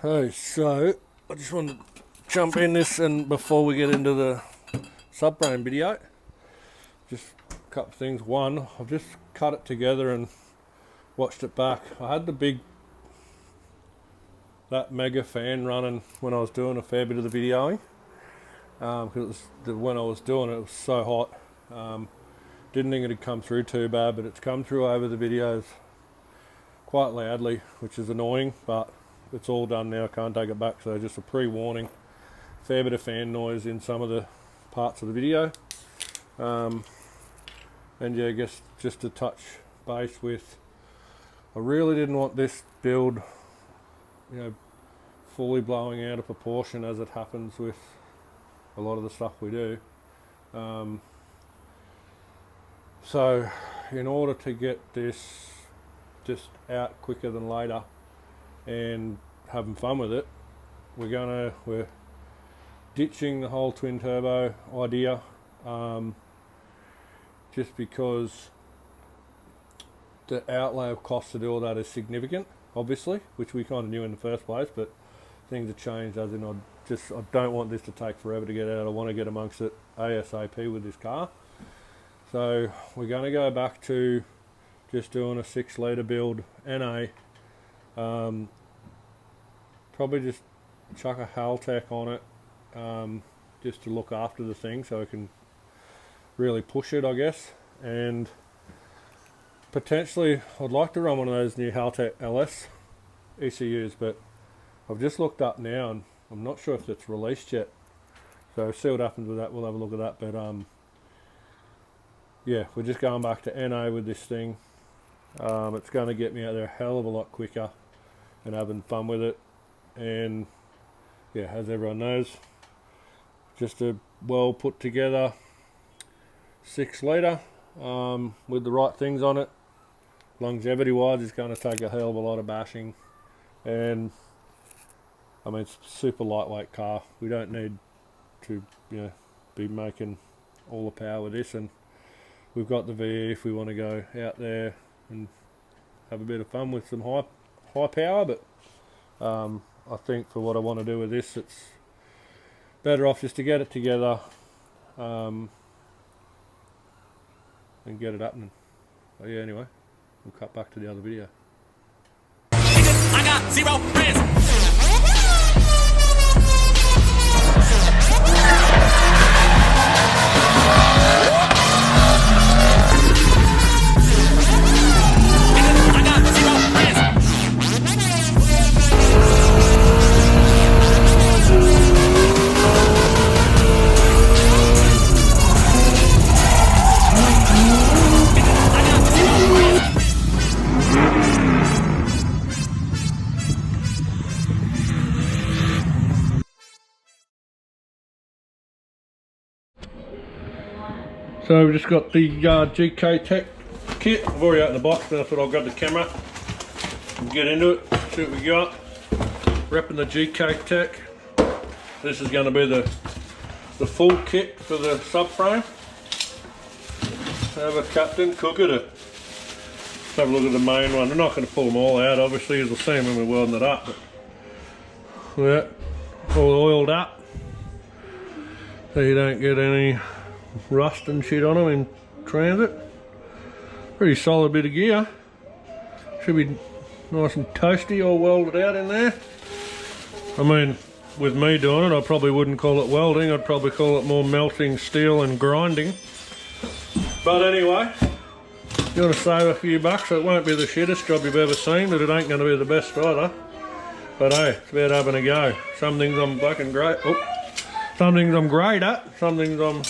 Okay, so I just want to jump in this, and before we get into the subframe video, just a couple of things. One, I've just cut it together and watched it back. I had that mega fan running when I was doing a fair bit of the videoing, because when I was doing it, it was so hot. Didn't think it'd come through too bad, but it's come through over the videos quite loudly, which is annoying, but it's all done now. I can't take it back, so just a pre-warning. Fair bit of fan noise in some of the parts of the video. And yeah, I guess just to touch base with, I really didn't want this build, fully blowing out of proportion as it happens with a lot of the stuff we do. So in order to get this just out quicker than later and having fun with it, we're ditching the whole twin turbo idea, just because the outlay of cost to do all that is significant, obviously, which we kind of knew in the first place, but things have changed, as in I don't want this to take forever to get out. I want to get amongst it ASAP with this car. So we're going to go back to just doing a 6 litre build NA. Probably just chuck a Haltech on it, just to look after the thing so I can really push it, I guess. And potentially I'd like to run one of those new Haltech LS ECUs, but I've just looked up now and I'm not sure if it's released yet. So see what happens with that. We'll have a look at that. But yeah, we're just going back to NA with this thing. It's going to get me out there a hell of a lot quicker and having fun with it. And yeah, as everyone knows, just a well put together 6 litre with the right things on it. Longevity wise, it's going to take a hell of a lot of bashing, and I mean, it's a super lightweight car. We don't need to be making all the power with this, and we've got the VE if we want to go out there and have a bit of fun with some high power. But I think for what I want to do with this, it's better off just to get it together and get it happening. But yeah, anyway, we'll cut back to the other video. I got 0 friends. So we've just got the GKtech kit. I've already opened the box, but I thought I'll grab the camera and get into it, see what we got. Repping the GKtech. This is going to be the full kit for the subframe. Have a captain cook at it. Let's have a look at the main one. I'm not going to pull them all out, obviously, as you'll see when we're welding it up. But yeah, all oiled up, so you don't get any rust and shit on them in transit. Pretty solid bit of gear. Should be nice and toasty, all welded out in there. I mean, with me doing it, I probably wouldn't call it welding. I'd probably call it more melting steel and grinding. But anyway, you want to save a few bucks. It won't be the shittest job you've ever seen, but it ain't going to be the best either. But hey, it's about having a go. Some things I'm fucking great. Some things I'm great at. Some things I'm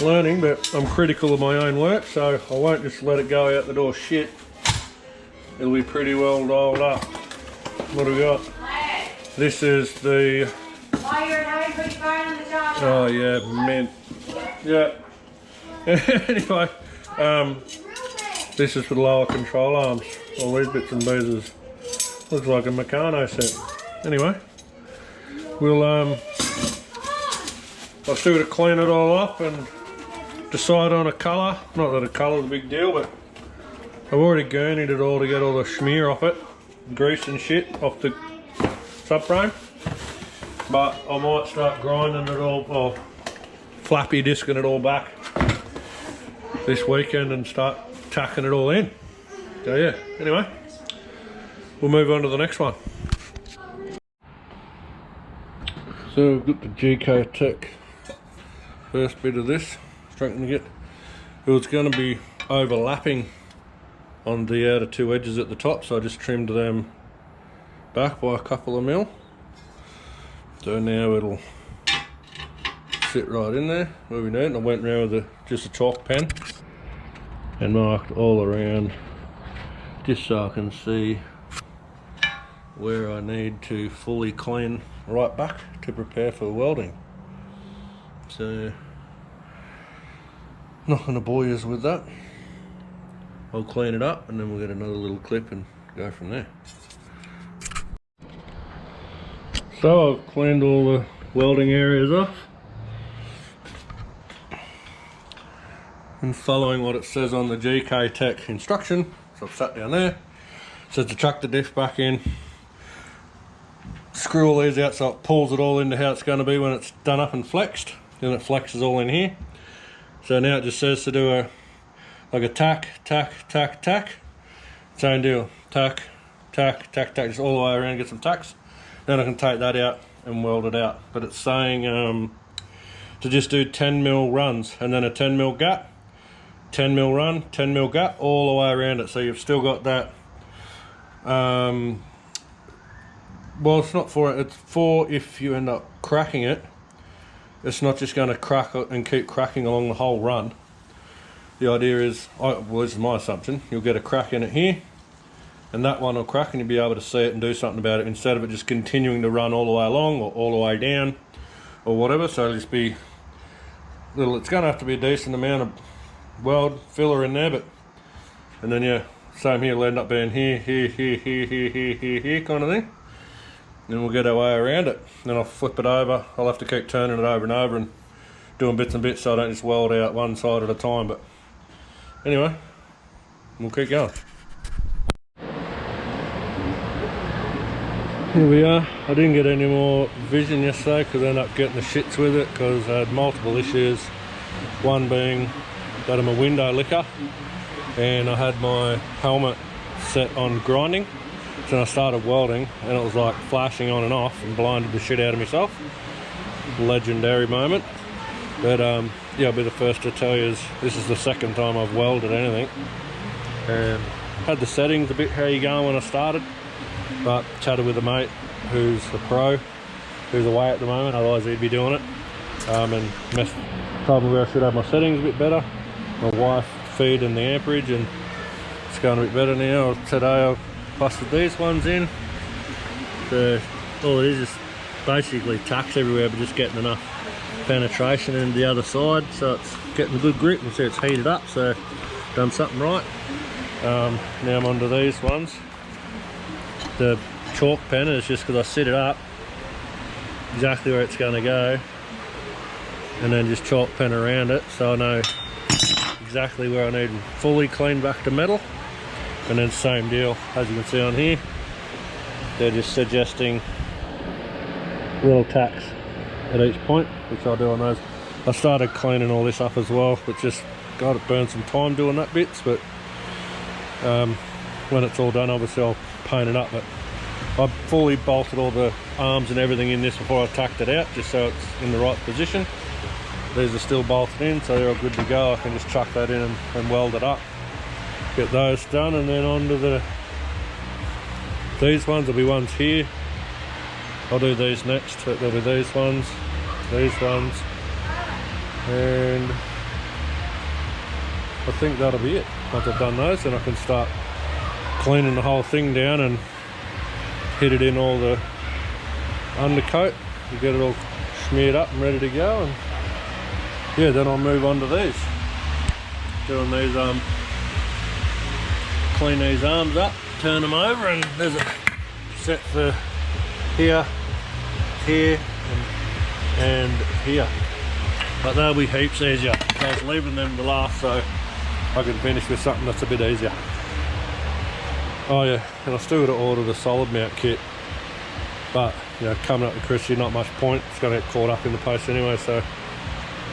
learning, but I'm critical of my own work, so I won't just let it go out the door shit. It'll be pretty well dialed up. What do we got? This is the... Oh yeah, mint. Yeah. Anyway, this is for the lower control arms. All these bits and pieces. Looks like a Meccano set. Anyway, we'll I'll see to clean it all up and decide on a colour. Not that a colour's a big deal, but I've already gurneyed it all to get all the schmear off it, grease and shit off the subframe, but I might start grinding it all, or flappy disking it all back this weekend and start tacking it all in. So yeah, anyway, we'll move on to the next one. So we've got the GKtech first bit of this, strengthening it. It was going to be overlapping on the outer two edges at the top, so I just trimmed them back by a couple of mil. So now it'll sit right in there where we need it. And I went around with just a chalk pen and marked all around just so I can see where I need to fully clean right back to prepare for welding. So not going to bore you with that. I'll clean it up and then we'll get another little clip and go from there. So I've cleaned all the welding areas off and following what it says on the GKtech instruction, so I've sat down there. It says to chuck the diff back in, screw all these out so it pulls it all into how it's going to be when it's done up and flexed. Then it flexes all in here. So now it just says to do a tack, tack, tack, tack. Same deal, tack, tack, tack, tack, just all the way around, get some tacks. Then I can take that out and weld it out. But it's saying to just do 10 mil runs and then a 10 mil gap, 10 mil run, 10 mil gap, all the way around it. So you've still got that. Well, it's not for it, it's for if you end up cracking it, it's not just going to crack and keep cracking along the whole run. The idea is, well, this is my assumption, you'll get a crack in it here, and that one will crack and you'll be able to see it and do something about it instead of it just continuing to run all the way along or all the way down or whatever. So it'll just be little, it's going to have to be a decent amount of weld filler in there, but, and then yeah, same here, will end up being here, here, here, here, here, here, here, here kind of thing. Then we'll get our way around it. Then I'll flip it over. I'll have to keep turning it over and over and doing bits and bits so I don't just weld out one side at a time. But anyway, we'll keep going. Here we are. I didn't get any more vision yesterday because I ended up getting the shits with it because I had multiple issues. One being that I'm a window licker and I had my helmet set on grinding. So I started welding and it was like flashing on and off and blinded the shit out of myself. Legendary moment. But yeah, I'll be the first to tell you this is the second time I've welded anything. And had the settings a bit how you going when I started, but chatted with a mate who's a pro, who's away at the moment, otherwise he'd be doing it. And told me where I should have my settings a bit better. My wife feeding the amperage and it's going a bit better now. Today I've busted these ones in. So all it is basically tacks everywhere, but just getting enough penetration into the other side so it's getting a good grip and see it's heated up, so done something right. Now I'm onto these ones. The chalk pen is just because I set it up exactly where it's going to go and then just chalk pen around it so I know exactly where I need fully clean back to metal. And then same deal, as you can see on here, they're just suggesting little tacks at each point, which I'll do on those. I started cleaning all this up as well, but just, God, it burned some time doing that bits, but when it's all done, obviously I'll paint it up. But I fully bolted all the arms and everything in this before I tacked it out, just so it's in the right position. These are still bolted in, so they're all good to go. I can just chuck that in and weld it up. Get those done, and then on to these ones. There'll be ones here. I'll do these next, but there'll be these ones, and I think that'll be it. Once I've done those, then I can start cleaning the whole thing down and hit it in all the undercoat and get it all smeared up and ready to go. And yeah, then I'll move on to these. Doing these clean these arms up, turn them over, and there's a set for here, here, and here. But they'll be heaps easier. So I was leaving them to last so I can finish with something that's a bit easier. Oh yeah, and I still got to order the solid mount kit. but you know, coming up to Chrissy, not much point. It's going to get caught up in the post anyway, so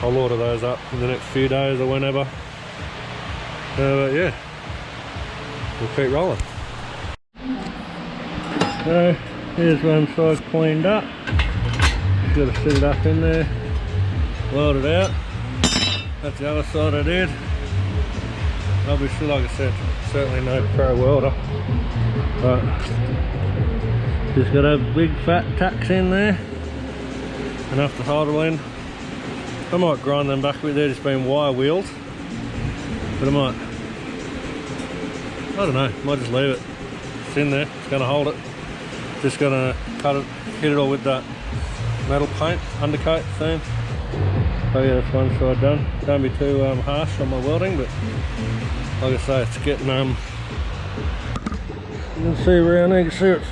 I'll order those up in the next few days or whenever. But yeah, we'll keep rolling. So here's one side cleaned up. Just got to sit it up in there, weld it out. That's the other side I did. Obviously, like I said, certainly no pro welder, but just got to have big fat tacks in there, enough to hold it in. I might grind them back a bit. They're just been wire wheeled, but I don't know, might just leave it. It's in there, it's going to hold it. Just going to cut it, hit it all with that metal paint, undercoat thing. Oh yeah, that's one side done. Don't be too harsh on my welding, but like I say, it's getting you can see around there, you can see it's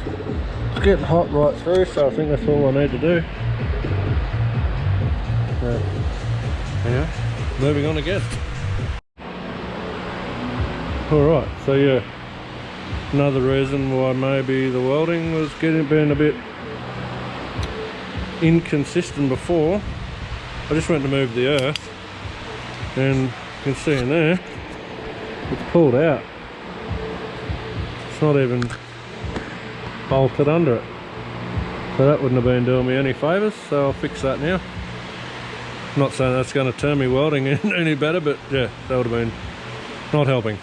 getting hot right through, so I think that's all I need to do. Anyway, moving on again. Alright, so yeah, another reason why maybe the welding was being a bit inconsistent before. I just went to move the earth, and you can see in there, it's pulled out. It's not even bolted under it. So that wouldn't have been doing me any favours, so I'll fix that now. Not saying that's going to turn me welding any better, but yeah, that would have been not helping.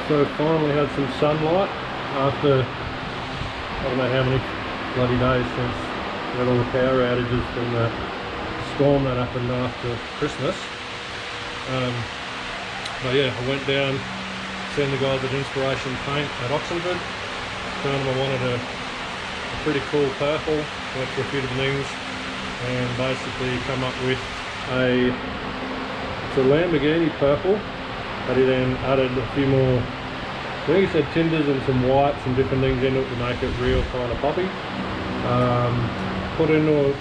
So finally had some sunlight after I don't know how many bloody days since we had all the power outages from the storm that happened after Christmas. But yeah, I went down, seen the guys at Inspiration Paint at Oxenford, found them I wanted a pretty cool purple, went for a few different things, and basically come up with it's a Lamborghini purple, but he then added a few more, I think he said tinders and some whites and different things into it to make it real kind of poppy. Put it into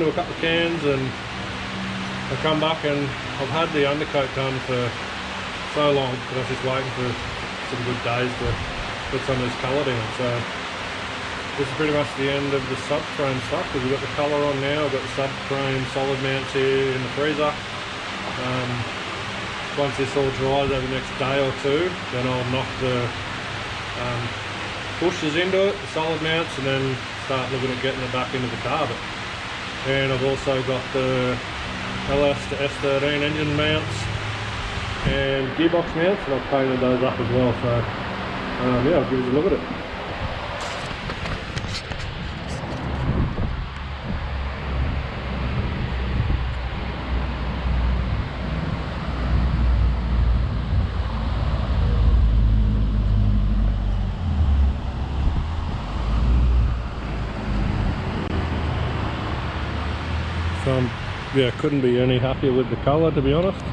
a couple of cans, and I come back and I've had the undercoat done for so long that I was just waiting for some good days to put some of this colour down. So this is pretty much the end of the subframe stuff, because we've got the colour on now. I've got the subframe solid mounts here in the freezer. Once this all dries over the next day or two, then I'll knock the pushers into it, the solid mounts, and then start looking at getting it back into the car. And I've also got the LS to S13 engine mounts and gearbox mounts, and I've painted those up as well. So yeah, I'll give you a look at it. Yeah, couldn't be any happier with the colour, to be honest,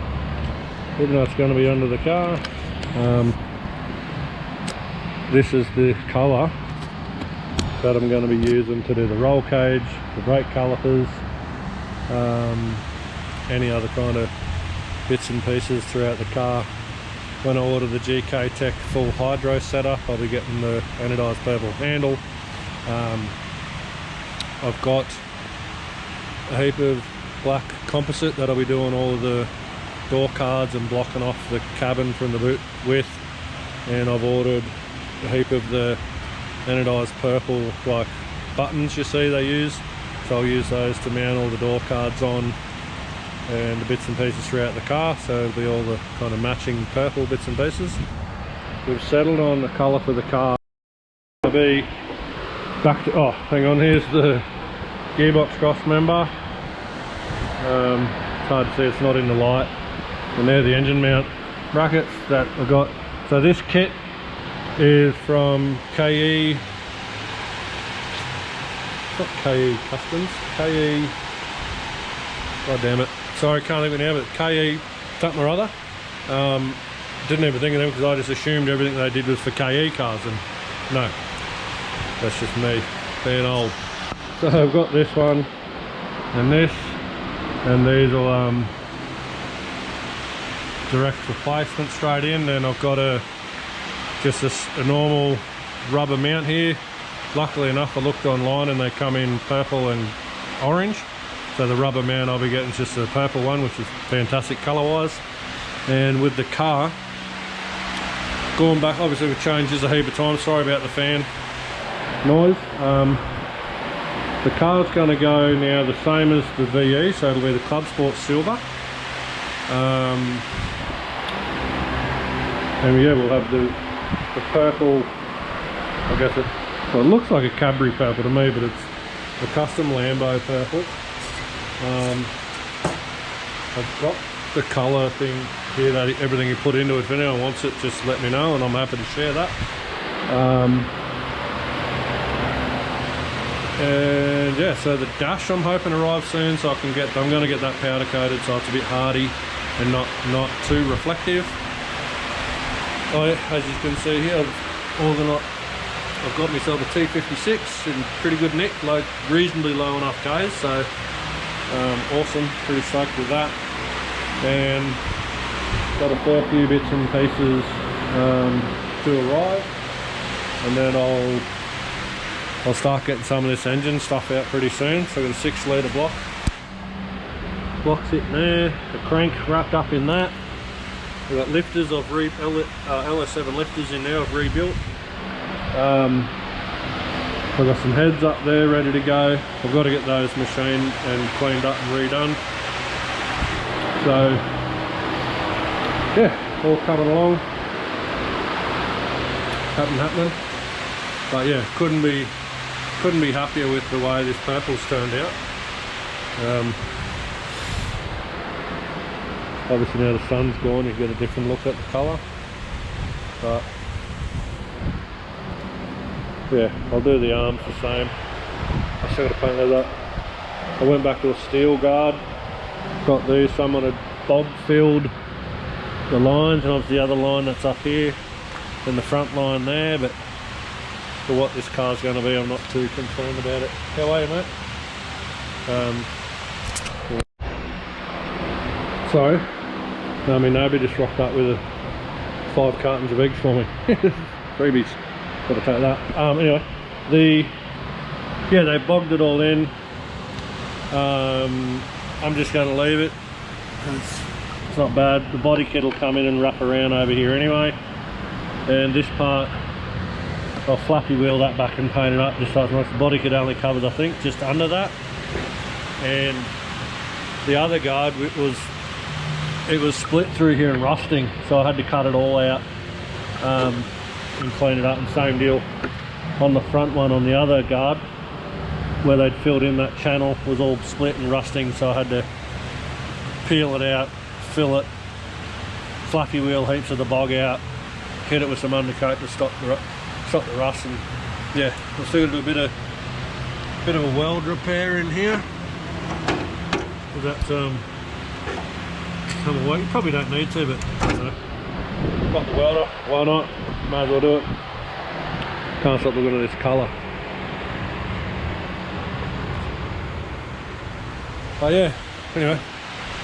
even though it's going to be under the car. This is the colour that I'm going to be using to do the roll cage, the brake calipers, any other kind of bits and pieces throughout the car. When I order the GKtech full hydro setup, I'll be getting the anodised purple handle. I've got a heap of black composite that I'll be doing all of the door cards and blocking off the cabin from the boot with, and I've ordered a heap of the anodised purple like buttons you see they use, so I'll use those to mount all the door cards on and the bits and pieces throughout the car, so it'll be all the kind of matching purple bits and pieces. We've settled on the colour for the car. I'll be back to, oh hang on, here's the gearbox cross member. It's hard to see, it's not in the light, and they're the engine mount brackets that I've got. So this kit is from KE, it's not KE Customs, KE, god damn it, sorry, can't think of it now, but KE something or other. Didn't even think of them because I just assumed everything they did was for KE cars, and no, that's just me being old. So I've got this one and this, and these will direct replacement straight in. Then I've got a just a normal rubber mount here. Luckily enough, I looked online and they come in purple and orange. So the rubber mount I'll be getting is just a purple one, which is fantastic colour wise. And with the car, going back, obviously we've changed this a heap of times, sorry about the fan noise. The car's going to go now the same as the VE, so it'll be the Club Sport Silver. And yeah, we'll have the purple, I guess well, it looks like a Cadbury purple to me, but it's a custom Lambo purple. I've got the colour thing here, that everything you put into it. If anyone wants it, just let me know and I'm happy to share that. And yeah, so the dash I'm hoping arrives soon, so I'm going to get that powder coated so it's a bit hardy and not too reflective. As you can see here, I've got myself a T56 in pretty good nick, reasonably low enough Ks, so awesome, pretty stoked with that. And got a fair few bits and pieces to arrive, and then I'll start getting some of this engine stuff out pretty soon. So I've got a 6 litre block sitting there, the crank wrapped up in that. We've got lifters, LS7 lifters in there I've rebuilt. I've got some heads up there ready to go. I've got to get those machined and cleaned up and redone. So yeah, all coming along, happening. But yeah, couldn't be happier with the way this purple's turned out. Obviously now the sun's gone, you get a different look at the colour. But yeah, I'll do the arms the same. I still got to paint those up. I went back to a steel guard. Got these, someone had bob filled the lines, and obviously the other line that's up here, and the front line there, but for what this car's going to be, I'm not too concerned about it. How are you, mate? So, I mean, nobody just rocked up with 5 cartons of eggs for me. Freebies. Got to take that. Anyway, they bogged it all in. I'm just going to leave it. It's not bad. The body kit will come in and wrap around over here anyway. And this part, I'll flappy wheel that back and paint it up just so it's nice. The body kit only covers, I think, just under that. And the other guard, it was split through here and rusting, so I had to cut it all out and clean it up. And same deal on the front one, on the other guard where they'd filled in that channel, was all split and rusting, so I had to peel it out, fill it, fluffy wheel heaps of the bog out, hit it with some undercoat to stop the rust. And yeah, we'll still do a bit of a weld repair in here. That's come away. You probably don't need to, but I don't know. Got the welder, why not? Might as well do it. Can't stop looking at this colour. Oh yeah, anyway,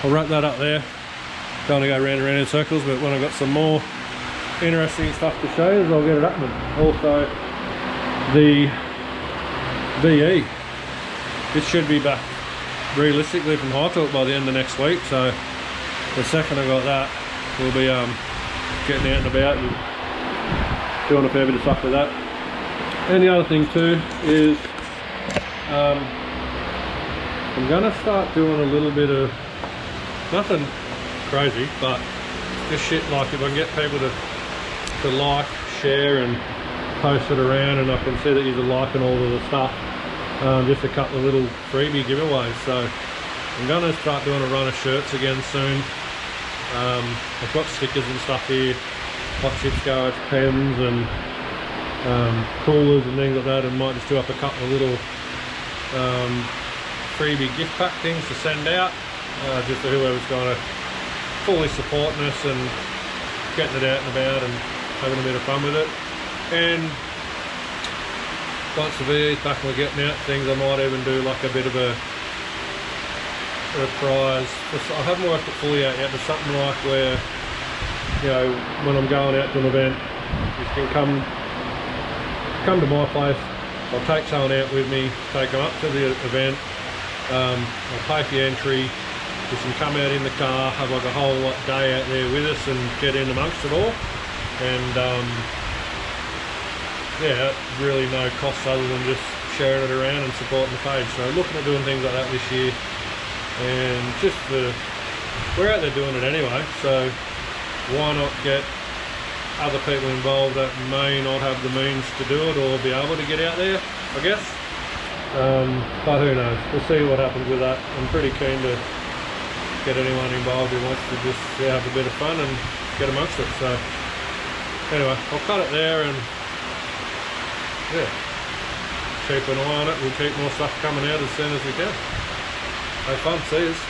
I'll wrap that up there. Don't want to go round and round in circles, but when I've got some more interesting stuff to show you, I'll get it happening. Also, the VE, this should be back realistically from high torque by the end of next week, so the second I got that, we'll be getting out and about and doing a fair bit of stuff with that. And the other thing too is I'm going to start doing a little bit of, nothing crazy, but just shit like if I can get people to like, share and post it around, and I can see that you're liking all of the stuff, just a couple of little freebie giveaways. So I'm going to start doing a run of shirts again soon. I've got stickers and stuff here, hot chips guards, pens and coolers and things like that, and might just do up a couple of little freebie gift pack things to send out, just for whoever's going to fully supporting us and getting it out and about and having a bit of fun with it. And once the VE's back and we're getting out things, I might even do like a bit of a prize. I haven't worked it fully out yet, but something like where, you know, when I'm going out to an event, you can come to my place. I'll take someone out with me, take them up to the event. I'll pay for your entry. You can come out in the car, have like a whole day out there with us and get in amongst it all. And yeah, really no cost other than just sharing it around and supporting the page. So looking at doing things like that this year, and just we're out there doing it anyway, so why not get other people involved that may not have the means to do it or be able to get out there, I guess. But who knows, we'll see what happens with that. I'm pretty keen to get anyone involved who wants to just have a bit of fun and get amongst it. So anyway, I'll cut it there, and yeah, keep an eye on it. We'll keep more stuff coming out as soon as we can. Have fun, see yous.